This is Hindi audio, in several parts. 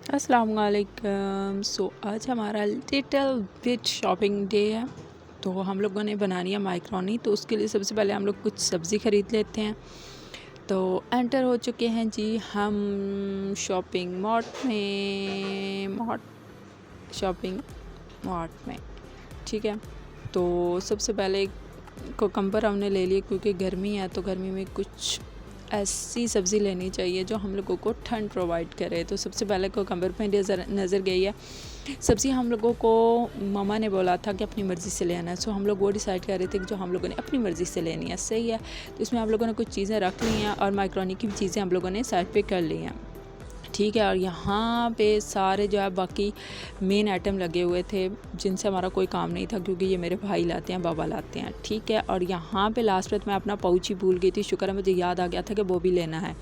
अस्सलाम वालेकुम। आज हमारा लिटिल बिट शॉपिंग डे है। तो हम लोगों ने बनानी है माइक्रोनी। तो उसके लिए सबसे पहले हम लोग कुछ सब्ज़ी ख़रीद लेते हैं। तो एंटर हो चुके हैं जी हम शॉपिंग मार्ट में। ठीक है, तो सबसे पहले कोकम्बर हमने ले लिए क्योंकि गर्मी है, तो गर्मी में कुछ ऐसी सब्ज़ी लेनी चाहिए जो हम लोगों को ठंड प्रोवाइड करे। तो सबसे पहले कोकम्बर पे नज़र गई है। सब्ज़ी हम लोगों को ममा ने बोला था कि अपनी मर्ज़ी से ले आना है, सो हम लोग वो डिसाइड कर रहे थे कि जो हम लोगों ने अपनी मर्ज़ी से लेनी है। सही है, तो इसमें हम लोगों ने कुछ चीज़ें रख ली हैं और माइक्रोनी की भी चीज़ें हम लोगों ने साइड पे कर ली हैं। ठीक है, और यहाँ पे सारे जो है बाकी मेन आइटम लगे हुए थे जिनसे हमारा कोई काम नहीं था, क्योंकि ये मेरे भाई लाते हैं, बाबा लाते हैं। ठीक है, और यहाँ पे लास्ट में मैं अपना पाउच ही भूल गई थी। शुक्र है मुझे याद आ गया था कि वो भी लेना है,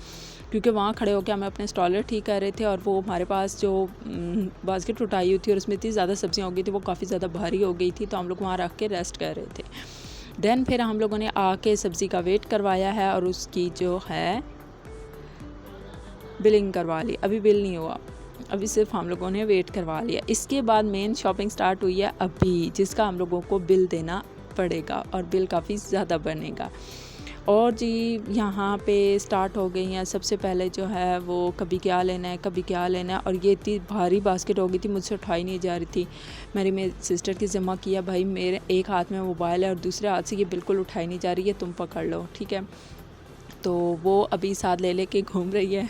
क्योंकि वहाँ खड़े होकर हमें अपने स्टॉलर ठीक कर रहे थे और वो हमारे पास जो बास्केट उठाई हुई थी और उसमें इतनी ज़्यादा सब्जियाँ हो गई थी, वो काफ़ी ज़्यादा भारी हो गई थी, तो हम लोग वहाँ रख के रेस्ट कर रहे थे। देन फिर हम लोगों ने आके सब्ज़ी का वेट करवाया है और उसकी जो है बिलिंग करवा ली। अभी बिल नहीं हुआ, अभी सिर्फ हम लोगों ने वेट करवा लिया। इसके बाद मेन शॉपिंग स्टार्ट हुई है अभी, जिसका हम लोगों को बिल देना पड़ेगा और बिल काफ़ी ज़्यादा बनेगा। और जी यहाँ पे स्टार्ट हो गई हैं। सबसे पहले जो है वो कभी क्या लेना है, कभी क्या लेना है, और ये इतनी भारी बास्केट हो गई थी, मुझसे उठाई नहीं जा रही थी। मेरी सिस्टर की ज़मा किया, भाई मेरे एक हाथ में मोबाइल है और दूसरे हाथ से ये बिल्कुल उठाई नहीं जा रही है, तुम पकड़ लो। ठीक है, तो वो अभी साथ ले लेके घूम रही है।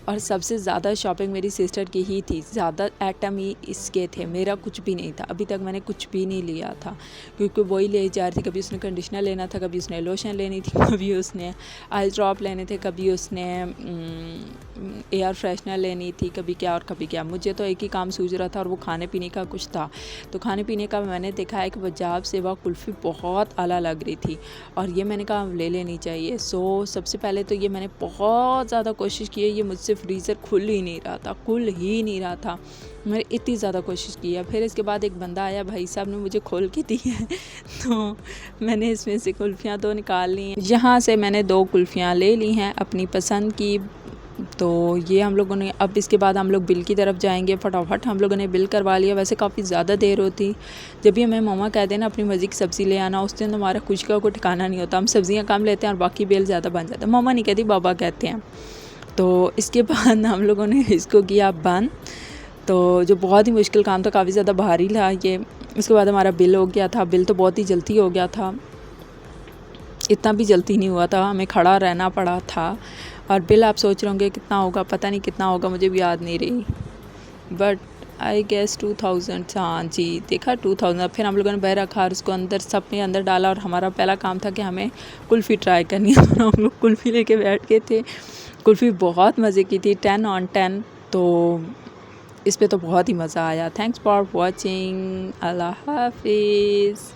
और सबसे ज़्यादा शॉपिंग मेरी सिस्टर की ही थी, ज़्यादा आइटम ही इसके थे, मेरा कुछ भी नहीं था। अभी तक मैंने कुछ भी नहीं लिया था, क्योंकि वही ले जा रही थी। कभी उसने कंडीशनर लेना था, कभी उसने लोशन लेनी थी, कभी उसने आई ड्रॉप लेने थे, कभी उसने एयर फ्रेशनर लेनी थी, कभी क्या और कभी क्या। मुझे तो एक ही काम सूझ रहा था और वो खाने पीने का कुछ था। तो खाने पीने का मैंने देखा है कि पंजाब सेवा कुल्फ़ी बहुत आला लग रही थी और ये मैंने कहा ले लेनी चाहिए। सो सबसे पहले तो ये मैंने बहुत ज़्यादा कोशिश की है, ये मुझसे फ्रीज़र खुल ही नहीं रहा था। मैंने इतनी ज़्यादा कोशिश की है। फिर इसके बाद एक बंदा आया, भाई साहब ने मुझे खोल के दी है तो मैंने इसमें से कुल्फ़ियाँ तो निकाल ली हैं। यहाँ से मैंने 2 कुल्फ़ियाँ ले ली हैं अपनी पसंद की। तो ये हम लोगों ने, अब इसके बाद हम लोग बिल की तरफ जाएंगे। फटाफट हम लोगों ने बिल करवा लिया। वैसे काफ़ी ज़्यादा देर होती, जब भी हमें मम्मा कहते हैं ना अपनी मर्ज़ी की सब्ज़ी ले आना, उस दिन हमारा कुछ का कोई ठिकाना नहीं होता। हम सब्ज़ियाँ कम लेते हैं और बाकी बिल ज़्यादा बन जाता है। मम्मा नहीं कहती, बाबा कहते हैं। तो इसके बाद हम लोगों ने इसको किया बंद, तो जो बहुत ही मुश्किल काम था, काफ़ी ज़्यादा भारी था ये। इसके बाद हमारा बिल हो गया था। बिल तो बहुत ही जल्दी हो गया था, इतना भी जल्दी नहीं हुआ था, हमें खड़ा रहना पड़ा था। और बिल आप सोच रहे होंगे कितना होगा, पता नहीं कितना होगा, मुझे भी याद नहीं रही, बट आई गेस 2000। हाँ जी, देखा 2000। फिर हम लोगों ने बाहर रखा और उसको अंदर सब में अंदर डाला। और हमारा पहला काम था कि हमें कुल्फ़ी ट्राई करनी है। हम लोग कुल्फ़ी लेके बैठ गए थे। कुल्फ़ी बहुत मज़े की थी, 10 on 10। तो इस पे तो बहुत ही मज़ा आया। थैंक्स फॉर वॉचिंग, अल्लाह हाफिज़।